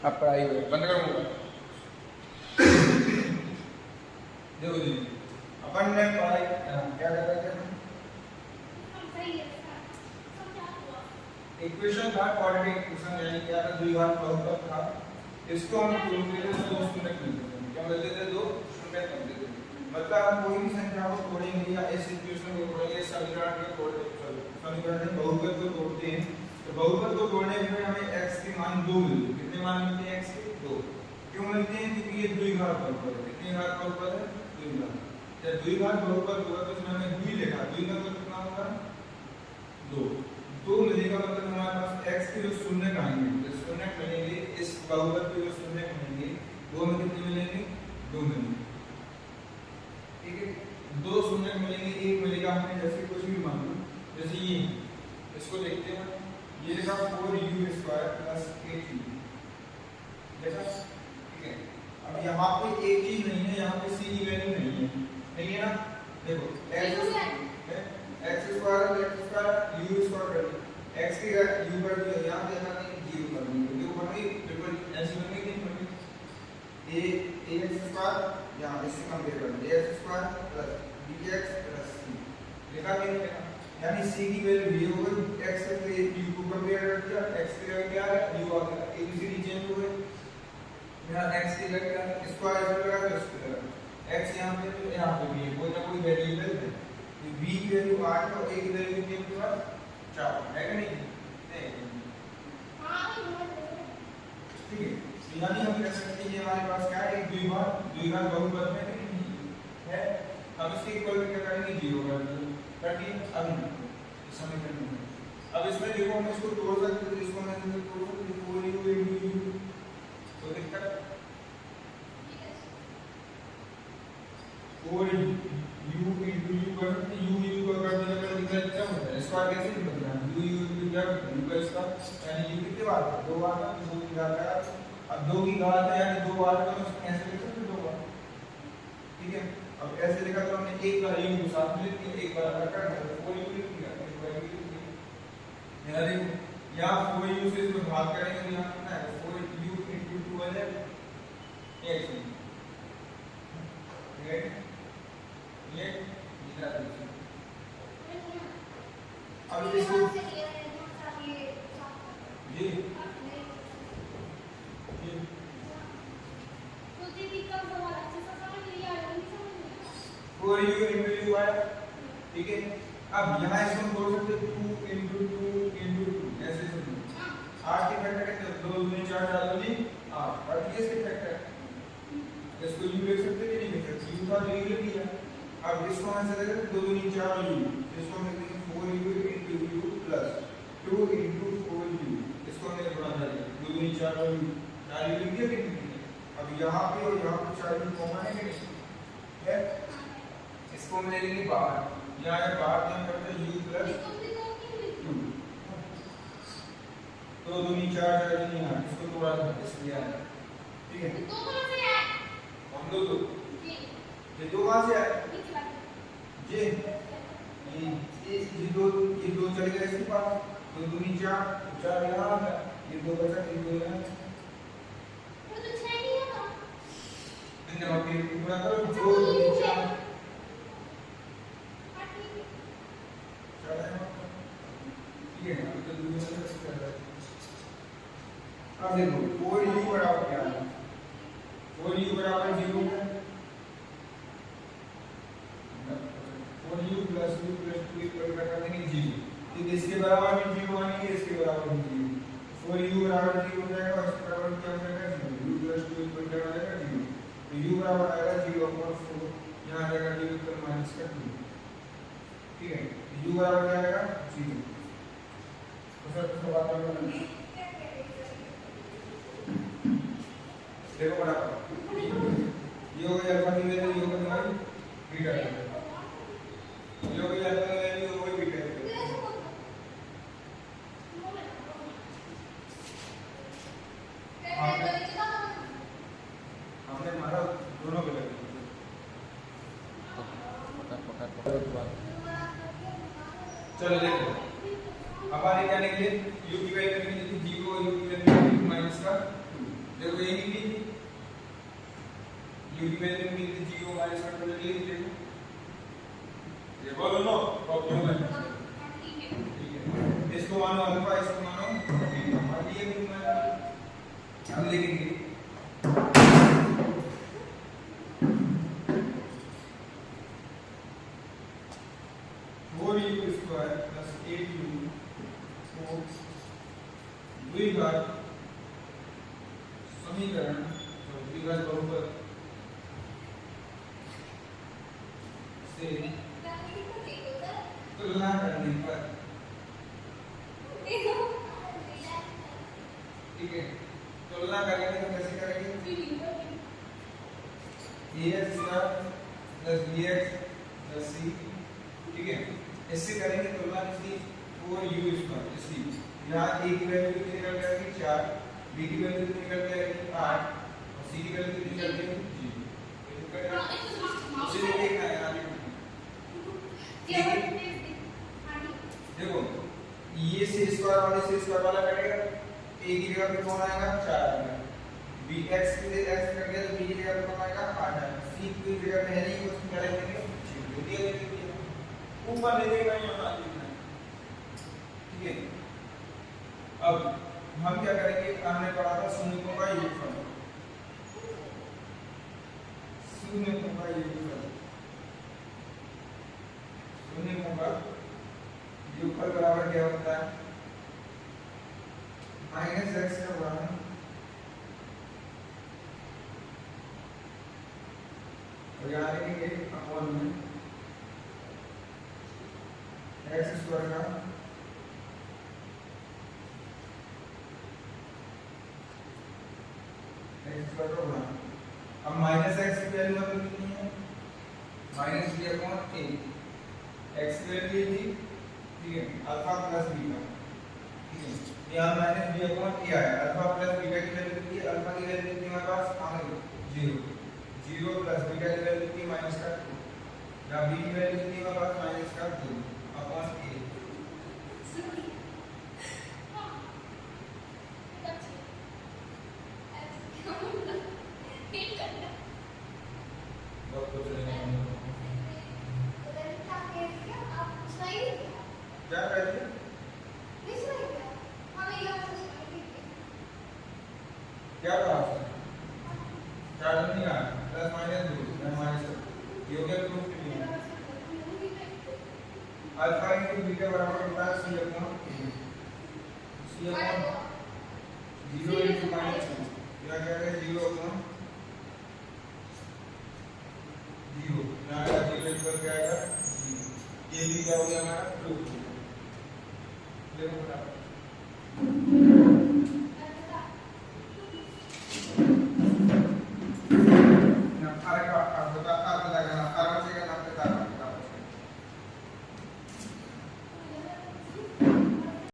अब पढ़ाई हो बंद करो मोबाइल। देखो जी अपन ने पढ़ाई क्या कर रहे थे इक्वेशन था क्वाड्रेटिक इक्वेशन यानी क्या था द्विघात बहुपद था। इसको हम प्रूव के लिए दो शून्य मिलते थे। क्या मिलते थे? दो शून्य मिलते थे। मतलब हम कोई भी संख्या को तोड़ेंगे या इस इक्वेशन को तोड़ेंगे समीकरण को तोड़ते समीकरण में बहुपद को तोड़ते हैं तो बहुपद को तोड़ने में हमें x के मान 2 मिलते हैं। कितने मान मिलते हैं? x के 2। क्यों मिलते हैं? क्योंकि ये द्विघात बहुपद है। कितने घात बहुपद है? द्विघात। जब द्विघात बहुपद होगा तो इसमें हमने द्वि लिखा। द्वि का मतलब कितना होगा? 2। 2 मिलेगा मतलब हमारे पास x के जो शून्य आएंगे तो शून्य मिलेंगे इस बहुपद के जो शून्य मिलेंगे वो में कितने मिलेंगे? 2 मिलेंगे। ठीक है, 2 शून्य मिलेंगे। एक मिलेगा हमें जैसे कुछ भी मान लो जैसे ये इसको देखते हैं ये लिखा 4u² + 8u देखा। ठीक है, अब यहाँ पे एक चीज नहीं है, यहाँ पे c की वैल्यू नहीं है ना। देखो x² u² कर दिया x की u कर दिया यहाँ पे यहाँ नहीं 0 कर दिया क्यों बन गई? बिल्कुल ऐसी बन गई नहीं बन गई ax² यहाँ इससे कंपेयर कर दिया ax² + bx + c लिखा नहीं लिखा यानी c की वैल्यू ये हो गई x से u को कंपेयर कर दिया x की वैल्यू क्या है u आ गया एबीसीडी चेंज हो गए। यहाँ x की वैल्यू क्या है स्क्वायर ऐसे लगा तो इसको लगा x यहाँ पे तो यहाँ पे भी कोई ना कोई वेरिएबल है। ये b की वैल्यू 8 और a की वैल्यू कितनी है? 4 है कि नहीं? ठीक है, यानी हम कह सकते हैं ये हमारे पास क्या है? एक द्विघात बहुपद में है। हम इसके इक्वल क्या करेंगे? 0 कर देंगे। अभी समीकरण में अब इसमें देखो हम इसको तोड़ सकते हैं। इसको मैं तोड़ सकते हैं 4u * u तो दिक्कत 4u * u कर सकते u को कर देने पर दिक्कत क्या होता है? स्क्वायर कैसे निकलता है? u क्या u का इसका यानी u कितने बार? 2 बार ना 2 की घात का। अब 2 की घात है यानी 2 बार का तो कैसे लिख सकते 2 बार। ठीक है, अब ऐसे लिखा तो हमने एक बार u को साथ में लिख दिया एक बार कर दिया 4u लिख दिया एक बार u लिख दिया। यहाँ देखो यहाँ 4u से इसको भाग करेंगे तो यहाँ कितना है? 4u * 2 आ जाएगा x राइट ये निकला दीजिए। अब इसको जी4u * u आया। ठीक है, अब यहाँ इसको हम बोल सकते 2 * 2 ऐसे सुनो 8 के फैक्टर कितने? 2 * 2 = 4 4 * 2 = 8 और ये इसके फैक्टर इसको u लिख सकते कि नहीं लिख सकते? u का u लिख दिया। अब इसको हम ऐसे देखें 2 * 2 = 4 u इसको हम लिख देंगे 4u * u + 2 * 4u इसको हमने गुणा कर दिया 2 * 2 = 4 u 4 u लिख दिया कि नहीं? अब यहाँ पे और यहाँ पे 4 u कॉमन है कि नहीं है? इसको हम ले लेंगे बाहर। यहाँ है बाहर क्या करते हैं u + 2 तो 2 * 4 4 नहीं है इसको थोड़ा सा इसलिए आया। ठीक है, हम लोग ये 2 कहाँ से आए? ये ये 2 चले गए इसके पास 2 * 2 = 4 4 यहाँ आ गया ये 2 बचा ये 2 यहाँ इनका फिर पूरा करो 2 * 2 = 4 ठीक है ना। तो दूसरे से कर रहा है। अब देखो 4u बराबर क्या है? 4u बराबर 0 है 4u + u + 2 इक्वल कर देंगे 0। तो इसके बराबर भी 0 आएंगे इसके बराबर भी 0। 4u बराबर 0 हो जाएगा और इसके बराबर क्या हो जाएगा 0 u + 2 इक्वल क्या हो जाएगा 0। तो u बराबर आएगा 0/4 यहाँ आ जाएगा 0 तो माइनस कर 2। ठीक है, u बराबर क्या आएगा 0। तो सर इसको बात करना देखो बराबर ये हो गया अल्फा की वैल्यू ये हो गई हमारी बीटा की वैल्यू ये हो गई अल्फा की वैल्यू हो गई बीटा की वैल्यू। हमने मारा दोनों को लगे चलो देखो अब आगे क्या निकले u की वैल्यू निकली थी 0 u की वैल्यू -2 देखो ए की u की वैल्यू मिलती 0 माइनस कर ले लीजिए। ये बोलो नो प्रॉब्लम है, ठीक है। इसको मानो अल्फा, इसको मानो बीटा। अब ये मैं अब लिखेंगे 4u स्क्वायर प्लस 8u को द्विघात समीकरण द्विघात बहुपद से तुलना करने पर, ठीक है। तुलना करेंगे तो कैसे करेंगे? ax square plus bx plus c, ठीक है। इससे करेंगे तुलना किसकी? 4u स्क्वायर इसकी। यहाँ a की वैल्यू कितनी निकल जाएगी 4, b की वैल्यू कितनी निकल जाएगी 8 और c की वैल्यू कितनी निकल जाएगी 0। इसे देखना है आगे। देखो ये से स्क्वायर वाले से स्क्वायर वाला कटेगा, a की जगह पे कौन आएगा 4 आएगा, bx की जगह x कट गया तो b की जगह पे कौन आएगा 8 आएगा, c की जगह पे है नहीं उसको क्या लिखेंगे 0 दिया देंगे। ऊपर ले देगा यहाँ लिखना है, ठीक है। अब हम क्या करेंगे? हमने पढ़ा था शून्यों का योगफल, शून्यों का योगफल, शून्यों का योगफल बराबर क्या होता है? माइनस एक्स का गुणा और यहाँ लिखेंगे अपॉन में एक्स स्क्वायर का गुणा। अब माइनस एक्स की वैल्यू मतलब कितनी है? माइनस बी अपॉन ए। एक्स की वैल्यू थी, ठीक है, अल्फा प्लस बीटा, ठीक है। यहाँ माइनस बी अपॉन ए आया, अल्फा प्लस बीटा की वैल्यू कितनी है? अल्फा की वैल्यू कितनी हमारे पास आ गई 0, 0 प्लस बीटा की वैल्यू कितनी माइनस का 2, या बी की वैल्यू कितनी हमारे पास माइनस का 2 अपॉन ए। क्या कहते हैं? क्या कहा आपने? चार नहीं कहा, प्लस माइनस 2 माइनस ये हो गया प्रूफ नहीं है। अल्फा इनटू बीटा बराबर होता है सी अपॉन 0 इनटू माइनस 2, क्या क्या है 0 अपॉन 0, यहाँ का 0 इक्वल क्या आएगा 0। ये भी क्या हो गया हमारा प्रूफ। देखो